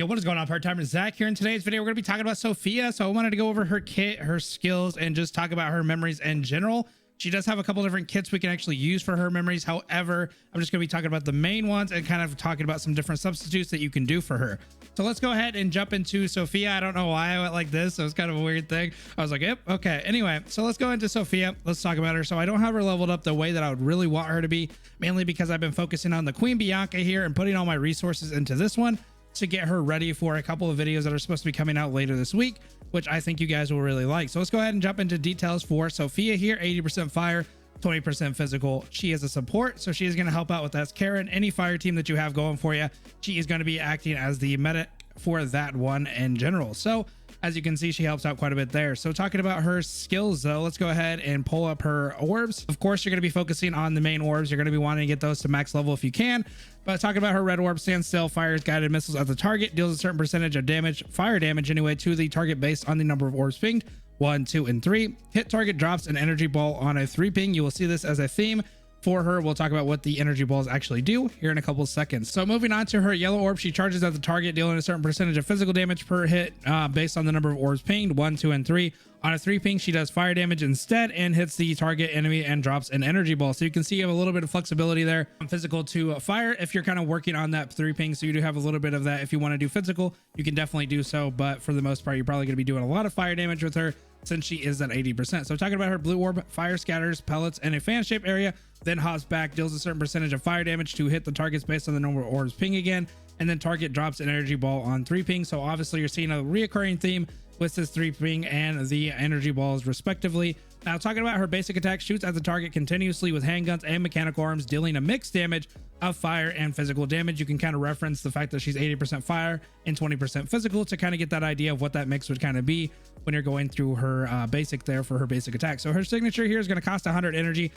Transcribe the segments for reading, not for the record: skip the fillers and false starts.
Yo, what is going on, PartTimerZack here. In today's video, we're going to be talking about Sophia. So I wanted to go over her kit, her skills, and just talk about her memories in general. She does have a couple different kits we can actually use for her memories. However, I'm just going to be talking about the main ones and kind of talking about some different substitutes that you can do for her. So let's go ahead and jump into Sophia. I don't know why I went like this. So it's kind of a weird thing. I was like, yep, okay. Anyway, so let's go into Sophia. Let's talk about her. So I don't have her leveled up the way that I would really want her to be, mainly because I've been focusing on the Queen Bianca here and putting all my resources into this one to get her ready for a couple of videos that are supposed to be coming out later this week, which I think you guys will really like. So let's go ahead and jump into details for Sophia here. 80% fire, 20% physical. She is a support, so she is going to help out with that Karen. Any fire team that you have going for you, she is going to be acting as the medic for that one in general. So as you can see, she helps out quite a bit there. So talking about her skills though, let's go ahead and pull up her orbs. Of course, you're going to be focusing on the main orbs. You're going to be wanting to get those to max level if you can. But talking about her red orb, stands still, fires guided missiles at the target, deals a certain percentage of damage, fire damage anyway, to the target based on the number of orbs pinged, 1, 2, and 3. Hit target drops an energy ball on a 3 ping. You will see this as a theme for her. We'll talk about what the energy balls actually do here in a couple of seconds. So moving on to her yellow orb, she charges at the target, dealing a certain percentage of physical damage per hit based on the number of orbs pinged, 1, 2, and 3. On a 3 ping, she does fire damage instead and hits the target enemy and drops an energy ball. So you can see you have a little bit of flexibility there from physical to fire if you're kind of working on that 3 ping. So you do have a little bit of that. If you want to do physical, you can definitely do so. But for the most part, you're probably going to be doing a lot of fire damage with her since she is at 80%. So talking about her blue orb, fire scatters pellets in a fan shape area, then hops back, deals a certain percentage of fire damage to hit the targets based on the number of orbs ping again, and then target drops an energy ball on 3 ping. So obviously you're seeing a reoccurring theme with this 3 ping and the energy balls respectively. Now talking about her basic attack, shoots at the target continuously with handguns and mechanical arms, dealing a mixed damage of fire and physical damage. You can kind of reference the fact that she's 80% fire and 20% physical to kind of get that idea of what that mix would kind of be when you're going through her basic there for her basic attack. So her signature here is going to cost 100 energy.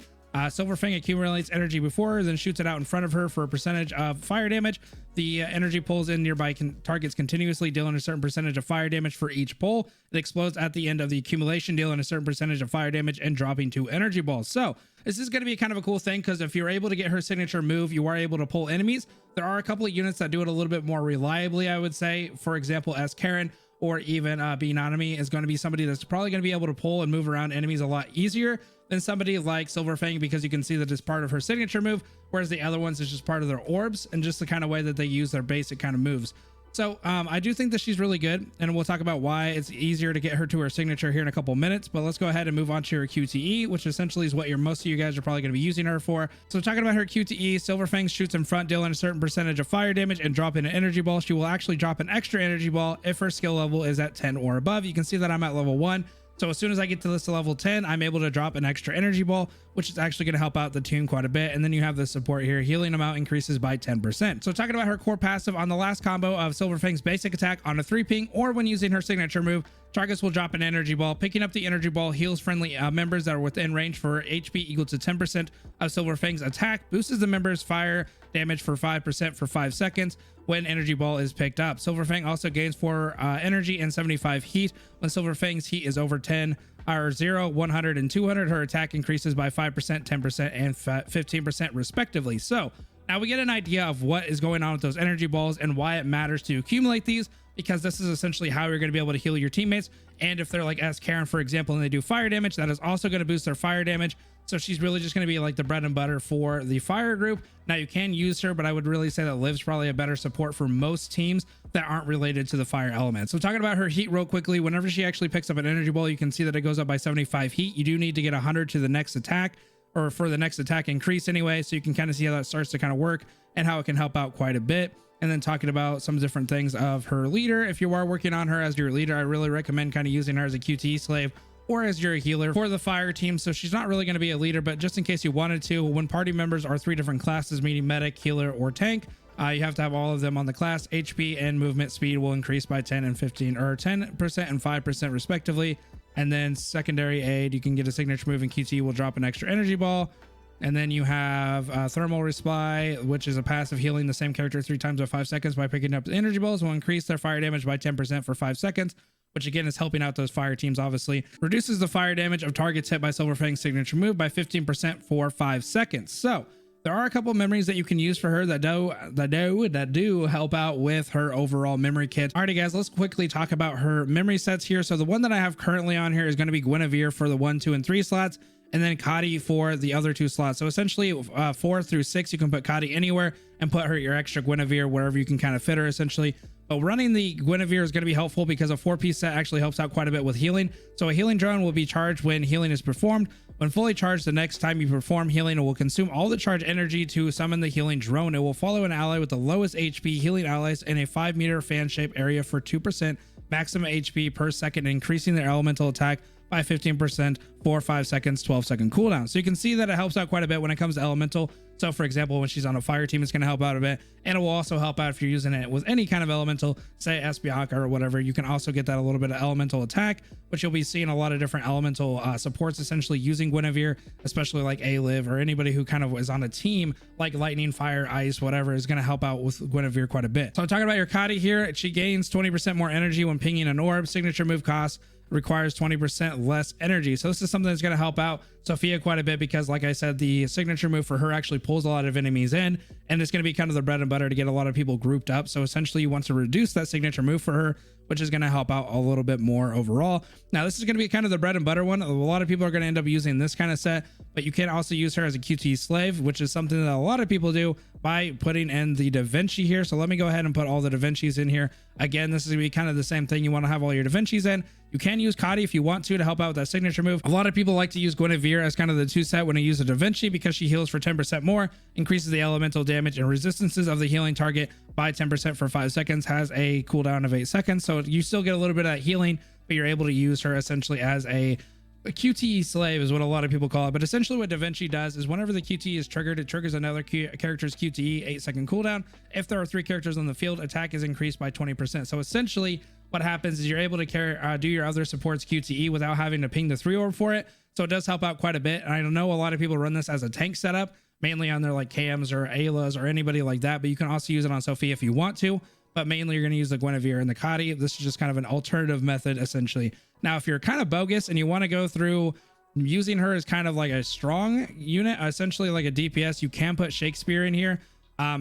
Silver Fang accumulates energy before her, then shoots it out in front of her for a percentage of fire damage. The energy pulls in nearby targets continuously, dealing a certain percentage of fire damage for each pull. It explodes at the end of the accumulation, dealing a certain percentage of fire damage and dropping 2 energy balls. So this is going to be kind of a cool thing because if you're able to get her signature move, you are able to pull enemies. There are a couple of units that do it a little bit more reliably, I would say. For example, as Karen or even Binanami is going to be somebody that's probably going to be able to pull and move around enemies a lot easier than somebody like Silver Fang, because you can see that it's part of her signature move, whereas the other ones is just part of their orbs and just the kind of way that they use their basic kind of moves. So I do think that she's really good, and we'll talk about why it's easier to get her to her signature here in a couple minutes. But let's go ahead and move on to her QTE, which essentially is what most of you guys are probably going to be using her for. So talking about her QTE, Silver Fang shoots in front, dealing a certain percentage of fire damage and dropping an energy ball. She will actually drop an extra energy ball if her skill level is at 10 or above. You can see that I'm at level 1. So as soon as I get to this level 10, I'm able to drop an extra energy ball, which is actually going to help out the team quite a bit. And then you have the support here. Healing amount increases by 10%. So talking about her core passive, on the last combo of Silver Fang's basic attack on a 3 ping or when using her signature move, targets will drop an energy ball. Picking up the energy ball heals friendly members that are within range for HP equal to 10% of Silver Fang's attack, boosts the members' fire damage for 5% for 5 seconds when energy ball is picked up. Silver Fang also gains 4 energy and 75 heat. When Silver Fang's heat is over 10 or 0, 100, and 200, her attack increases by 5%, 10%, and 15% respectively. So now we get an idea of what is going on with those energy balls and why it matters to accumulate these, because this is essentially how you're going to be able to heal your teammates. And if they're like as Karen, for example, and they do fire damage, that is also going to boost their fire damage. So she's really just going to be like the bread and butter for the fire group. Now you can use her, but I would really say that Liv's probably a better support for most teams that aren't related to the fire element. So talking about her heat real quickly, whenever she actually picks up an energy ball, you can see that it goes up by 75 heat. You do need to get 100 to the next attack, or for the next attack increase anyway. So you can kind of see how that starts to kind of work and how it can help out quite a bit. And then talking about some different things of her leader, if you are working on her as your leader, I really recommend kind of using her as a QTE slave or as your healer for the fire team. So she's not really going to be a leader, but just in case you wanted to, when party members are 3 different classes, meaning medic, healer, or tank, you have to have all of them on the class. HP and movement speed will increase by 10 and 15, or 10% and 5% respectively. And then secondary aid, you can get a signature move, and QTE will drop an extra energy ball. And then you have thermal resupply, which is a passive healing the same character 3 times in 5 seconds by picking up the energy balls, will increase their fire damage by 10% for 5 seconds, which again is helping out those fire teams. Obviously reduces the fire damage of targets hit by Silver Fang's signature move by 15% for 5 seconds. So There are a couple memories that you can use for her that do help out with her overall memory kit. Alrighty guys, let's quickly talk about her memory sets here. So the one that I have currently on here is going to be Guinevere for the 1, 2, and 3 slots, and then Kadi for the other 2 slots. So essentially 4 through 6, you can put Kadi anywhere and put her your extra Guinevere wherever you can kind of fit her essentially. But running the Guinevere is going to be helpful because a 4-piece set actually helps out quite a bit with healing. So a healing drone will be charged when healing is performed. When fully charged, the next time you perform healing, it will consume all the charge energy to summon the healing drone. It will follow an ally with the lowest HP healing allies in a 5-meter fan-shaped area for 2% maximum HP per second, increasing their elemental attack by 15% for 5 seconds, 12-second cooldown. So you can see that it helps out quite a bit when it comes to elemental. So for example, when she's on a fire team, it's going to help out a bit, and it will also help out if you're using it with any kind of elemental, say Esbianca or whatever. You can also get that a little bit of elemental attack, but you'll be seeing a lot of different elemental supports essentially using Guinevere, especially like Aliv or anybody who kind of is on a team like lightning, fire, ice, whatever, is going to help out with Guinevere quite a bit. So I'm talking about your Kadi here. She gains 20% more energy when pinging an orb. Signature move cost requires 20% less energy. So this is something that's going to help out Sophia quite a bit because, like I said, the signature move for her actually pulls a lot of enemies in, and it's going to be kind of the bread and butter to get a lot of people grouped up. So essentially you want to reduce that signature move for her, which is going to help out a little bit more overall. Now this is going to be kind of the bread and butter one. A lot of people are going to end up using this kind of set, but you can also use her as a QT slave, which is something that a lot of people do by putting in the Da Vinci here. So let me go ahead and put all the Da Vinci's in here. Again, this is going to be kind of the same thing. You want to have all your Da Vinci's in. You can use Kadi if you want to help out with that signature move. A lot of people like to use Guinevere as kind of the 2 set when you use a Da Vinci because she heals for 10% more, increases the elemental damage and resistances of the healing target by 10% for 5 seconds, has a cooldown of 8 seconds. So you still get a little bit of healing, but you're able to use her essentially as a QTE slave is what a lot of people call it. But essentially what Da Vinci does is whenever the QTE is triggered, it triggers another character's QTE 8-second cooldown. If there are 3 characters on the field, attack is increased by 20%. So essentially what happens is you're able to do your other supports QTE without having to ping the 3 orb for it. So it does help out quite a bit. And I know a lot of people run this as a tank setup, mainly on their like KMs or Aylas or anybody like that, but you can also use it on Sophia if you want to. But mainly you're going to use the Guinevere and the Kadi. This is just kind of an alternative method essentially. Now, if you're kind of bogus and you want to go through using her as kind of like a strong unit, essentially like a DPS, you can put Shakespeare in here.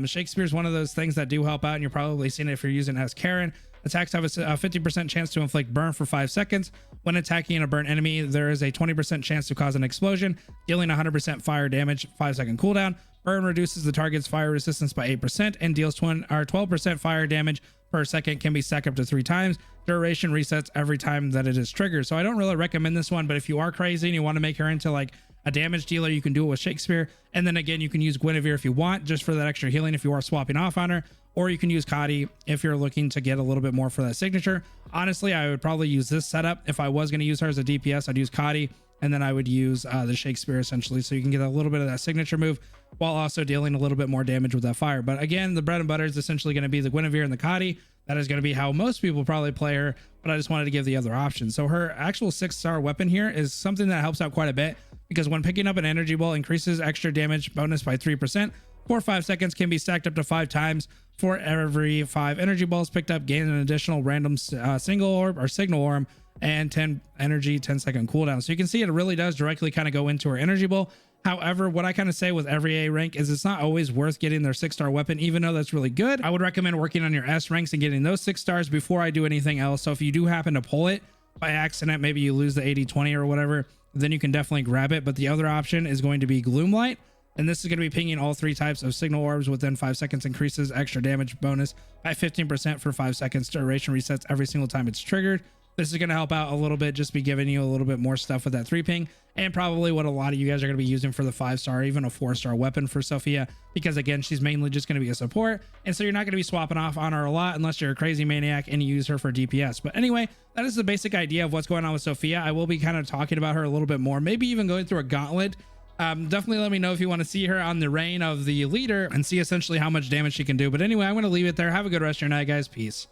Shakespeare is one of those things that do help out, and you're probably seeing it if you're using it as Karen. Attacks have a 50% chance to inflict burn for 5 seconds. When attacking a burnt enemy, there is a 20% chance to cause an explosion, dealing 100% fire damage, 5-second cooldown. Burn reduces the target's fire resistance by 8% and deals 12% fire damage per second, can be stacked up to 3 times. Duration resets every time that it is triggered. So I don't really recommend this one, but if you are crazy and you want to make her into like a damage dealer, you can do it with Shakespeare. And then again, you can use Guinevere if you want, just for that extra healing if you are swapping off on her. Or you can use Kadi if you're looking to get a little bit more for that signature. Honestly, I would probably use this setup. If I was going to use her as a DPS, I'd use Kadi, and then I would use the Shakespeare essentially, so you can get a little bit of that signature move while also dealing a little bit more damage with that fire. But again, the bread and butter is essentially going to be the Guinevere and the Kadi. That is going to be how most people probably play her, but I just wanted to give the other option. So her actual 6-star weapon here is something that helps out quite a bit, because when picking up an energy ball, increases extra damage bonus by 3% for 5 seconds, can be stacked up to 5 times. For every 5 energy balls picked up, gain an additional random single orb or signal orb and 10 energy, 10-second cooldown. So you can see it really does directly kind of go into her energy ball. However, what I kind of say with every A rank is it's not always worth getting their 6-star weapon, even though that's really good. I would recommend working on your S ranks and getting those 6 stars before I do anything else. So if you do happen to pull it by accident, maybe you lose the 80-20 or whatever, then you can definitely grab it. But the other option is going to be Gloomlight. And this is going to be pinging all 3 types of signal orbs within 5 seconds, increases extra damage bonus by 15% for 5 seconds. Duration resets every single time it's triggered. This is going to help out a little bit, just be giving you a little bit more stuff with that 3 ping, and probably what a lot of you guys are going to be using for the 5-star, even a 4-star weapon for Sophia, because again, she's mainly just going to be a support. And so you're not going to be swapping off on her a lot unless you're a crazy maniac and you use her for DPS. But anyway, that is the basic idea of what's going on with Sophia. I will be kind of talking about her a little bit more, maybe even going through a gauntlet. Definitely let me know if you want to see her on the reign of the leader and see essentially how much damage she can do. But anyway, I'm going to leave it there. Have a good rest of your night, guys. Peace.